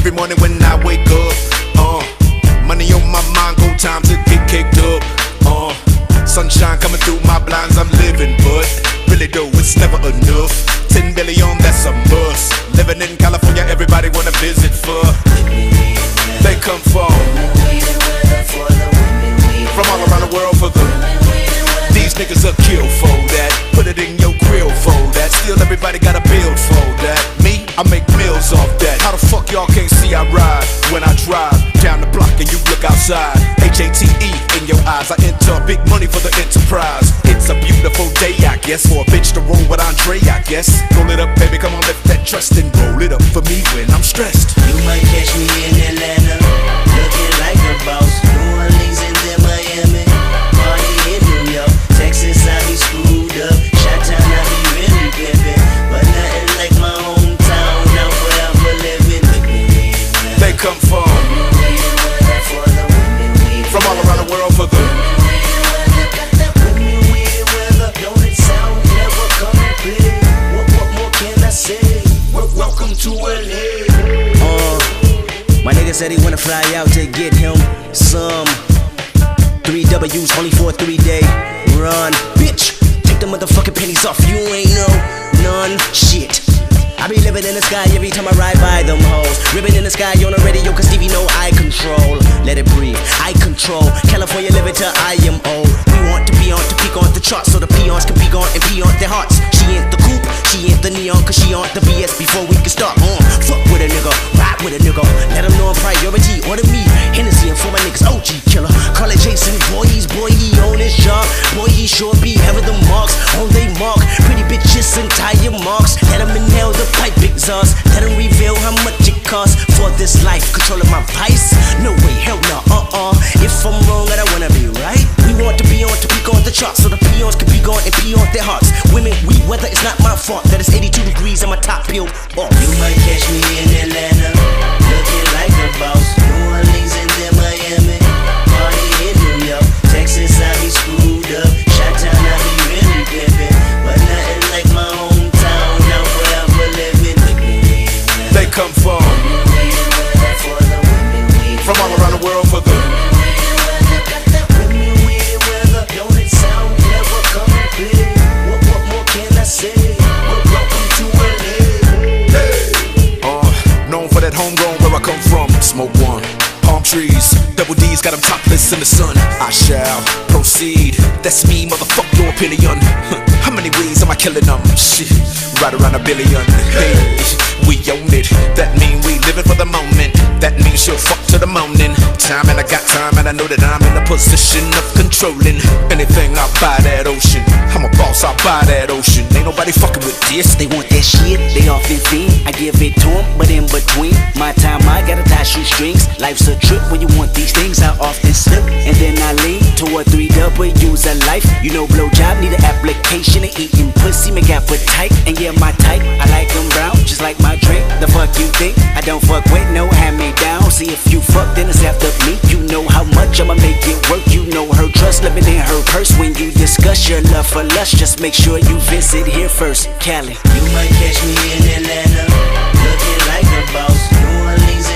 every morning when I wake up. Money on my mind, go time to get kicked up. Sunshine coming through my blinds, I'm living, but really though, it's never enough. 10 billion, that's a must. Living in California, everybody wanna visit for. They come from all around the world for the. These niggas are kill for that. Put it in your grill for that. Still everybody gotta build for that. Me, I make meals off that. How the fuck y'all can't see I ride when I drive down the block and you look outside? H-A-T-E in your eyes. I enter big money for the enterprise. It's a beautiful day, I guess, for a bitch to roll with Andre, I guess. Roll it up, baby, come on, lift that trust and roll it up for me when I'm stressed. You might catch me in Atlanta, looking like a boss. New Orleans and then Miami, party in New York. Texas, I be screwed up. Chi-town, I be really pimpin', but nothing like my hometown. Now forever living. They come from all around the world for the. Don't it sound never coming clear? What more can I say? Welcome to LA. My nigga said he wanna fly out to get him some 3 W's only for a 3-day run. Bitch, take the motherfucking pennies off. You ain't know none shit. I be living in the sky every time I ride by them hoes. Ribbon in the sky on the radio, cause Stevie know I control. Let it breathe, I control. California living till I am old. We want to be on to peak on the charts, so the peons can be gone and pee on their hearts. She ain't the coupe, she ain't the neon, cause she on the BS before we can start. Fuck with a nigga, ride with a nigga. Let them know I'm priority, order me Hennessy and for my niggas OG killer. Call it Jason Voorhees, boy he on his job. Boy he sure be having the marks on they mark. Pretty bitches and tire marks. Let them inhale the pipe exhaust. Let them reveal how much it costs for this life. Controlling my vice? No way, hell no, If I'm wrong, I don't wanna be right. We want to be on to peak on the charts, so the peons can be gone and pee on their hearts. Women, we weather, it's not my fault that it's 82 degrees and my top peeled off. You might catch me in Atlanta, looking like a boss. New Orleans and then Miami, party in New York. Texas, I be screwed up. Chi-town, I be really pimpin', but nothing like my hometown. Now forever living. They come from all around the world for the. Don't it sound never coming clear? What more can I say? Welcome to LA. Known for that homegrown where I come from. Smoke one. Palm trees, double D's got them topless in the sun. I shall proceed. That's me, motherfuck your opinion. How many ways am I killing them? Shit, right around a billion. Hey, we own it. That mean we living for the moment. That means she'll fuck to the morning. Time and I got time and I know that I'm in a position of controlling anything. I buy that ocean. I'm a boss, I buy that ocean. Ain't nobody fucking with this. They want that shit, they often fiend. I give it to them, but in between my time I gotta tie shoestrings. Life's a trip when you want these things. I often slip and then I lean toward 3 W's of life. You know blowjob need an application of eating pussy make appetite. And yeah, my type, I like them brown, just like my drink. The fuck you think? I don't fuck with no hand-me-down. See if you fuck, then it's after me. You know how much I'ma make it work. You know her trust living in her purse. When you discuss your love for lust, just make sure you visit here first. Cali. You might catch me in Atlanta, looking like a boss. New Orleans